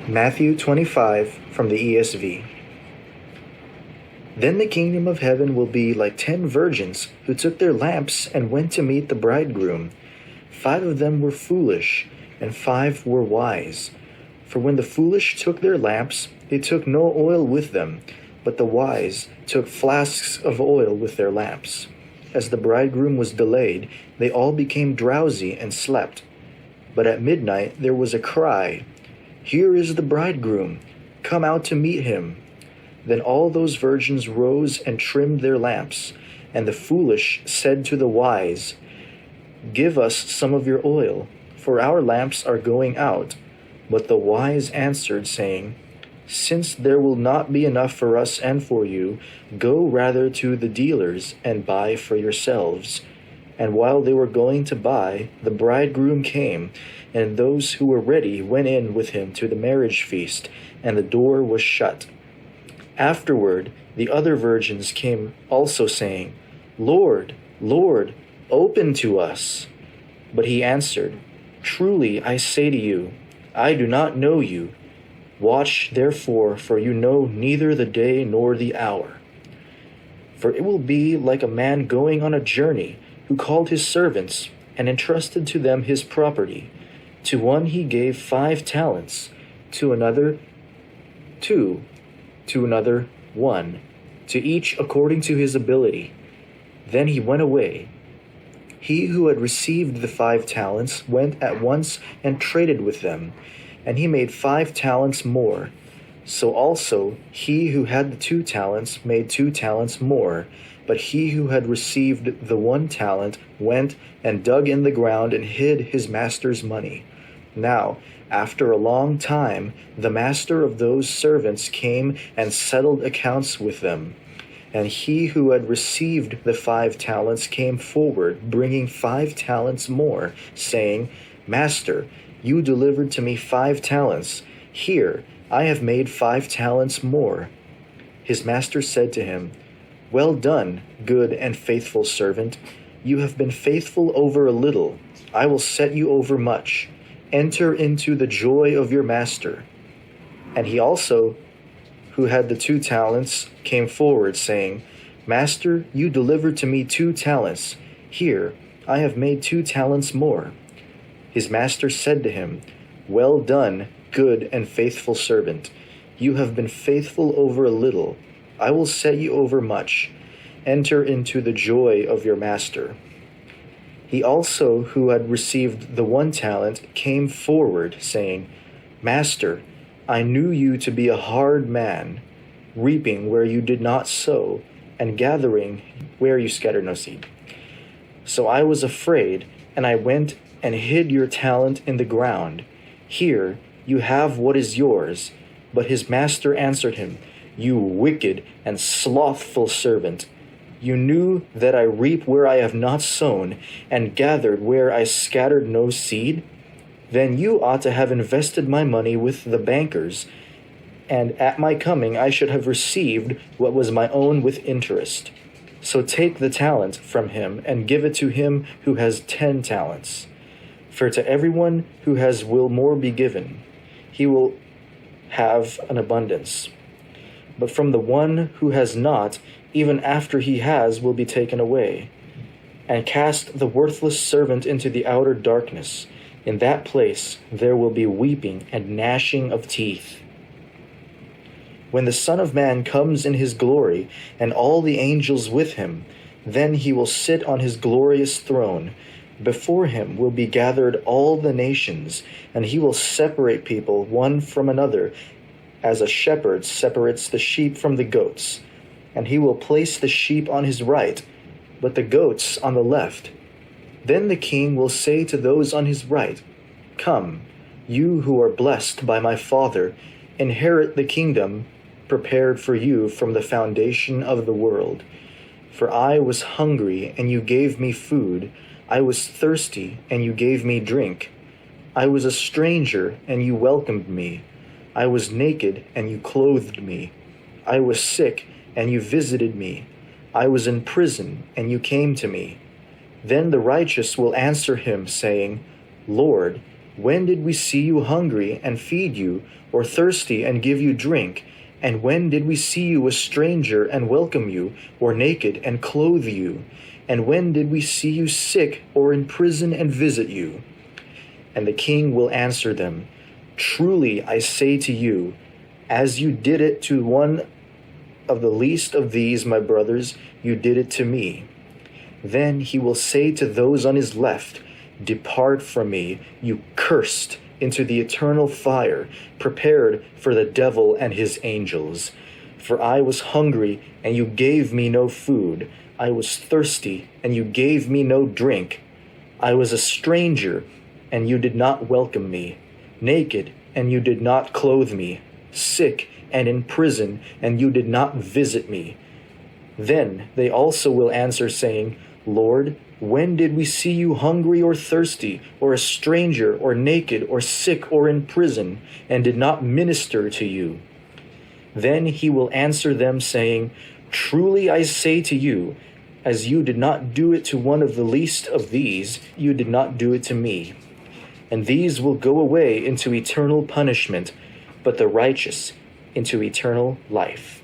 Matthew 25 from the ESV. Then the kingdom of heaven will be like 10 virgins who took their lamps and went to meet the bridegroom. 5 of them were foolish, and 5 were wise. For when the foolish took their lamps, they took no oil with them, but the wise took flasks of oil with their lamps. As the bridegroom was delayed, they all became drowsy and slept. But at midnight there was a cry, "Here is the bridegroom, come out to meet him." Then all those virgins rose and trimmed their lamps. And the foolish said to the wise, "Give us some of your oil, for our lamps are going out." But the wise answered, saying, "Since there will not be enough for us and for you, go rather to the dealers and buy for yourselves." And while they were going to buy, the bridegroom came, and those who were ready went in with him to the marriage feast, and the door was shut. Afterward, the other virgins came also, saying, "Lord, Lord, open to us." But he answered, "Truly I say to you, I do not know you. Watch therefore, for you know neither the day nor the hour. For it will be like a man going on a journey, who called his servants and entrusted to them his property. To one he gave 5 talents, to another 2, to another 1, to each according to his ability. Then he went away. He who had received the 5 talents went at once and traded with them, and he made 5 talents more. So also he who had the 2 talents made 2 talents more. But he who had received the 1 talent went and dug in the ground and hid his master's money. Now, after a long time, the master of those servants came and settled accounts with them. And he who had received the 5 talents came forward, bringing 5 talents more, saying, "Master, you delivered to me 5 talents. Here, I have made 5 talents more." His master said to him, "Well done, good and faithful servant. You have been faithful over a little. I will set you over much. Enter into the joy of your master." And he also, who had the 2 talents, came forward, saying, "Master, you delivered to me 2 talents. Here, I have made 2 talents more." His master said to him, "Well done, good and faithful servant. You have been faithful over a little. I will set you over much. Enter into the joy of your master." He also, who had received the 1 talent, came forward, saying, "Master, I knew you to be a hard man, reaping where you did not sow, and gathering where you scattered no seed. So I was afraid, and I went and hid your talent in the ground. Here, you have what is yours." But his master answered him, "You wicked and slothful servant. You knew that I reap where I have not sown, and gathered where I scattered no seed? Then you ought to have invested my money with the bankers, and at my coming I should have received what was my own with interest. So take the talent from him, and give it to him who has 10 talents. For to everyone who has will more be given. He will have an abundance. But from the one who has not, even after he has, will be taken away. And cast the worthless servant into the outer darkness. In that place there will be weeping and gnashing of teeth. When the Son of Man comes in his glory, and all the angels with him, then he will sit on his glorious throne. Before him will be gathered all the nations, and he will separate people one from another, as a shepherd separates the sheep from the goats. And he will place the sheep on his right, but the goats on the left. Then the king will say to those on his right, "Come, you who are blessed by my Father, inherit the kingdom prepared for you from the foundation of the world. For I was hungry, and you gave me food. I was thirsty, and you gave me drink. I was a stranger, and you welcomed me. I was naked, and you clothed me. I was sick, and you visited me. I was in prison, and you came to me." Then the righteous will answer him, saying, "Lord, When did we see you hungry and feed you, or thirsty and give you drink? And when did we see you a stranger and welcome you, or naked and clothe you? And when did we see you sick or in prison and visit you?" And the king will answer them, "Truly I say to you, as you did it to one of the least of these, my brothers, you did it to me." Then he will say to those on his left, "Depart from me, you cursed, into the eternal fire, prepared for the devil and his angels. For I was hungry, and you gave me no food. I was thirsty, and you gave me no drink. I was a stranger, and you did not welcome me. Naked, and you did not clothe me. Sick, and in prison, and you did not visit me." Then they also will answer, saying, "Lord, when did we see you hungry or thirsty, or a stranger, or naked, or sick, or in prison, and did not minister to you?" Then he will answer them, saying, "Truly I say to you, as you did not do it to one of the least of these, you did not do it to me." And these will go away into eternal punishment, but the righteous into eternal life.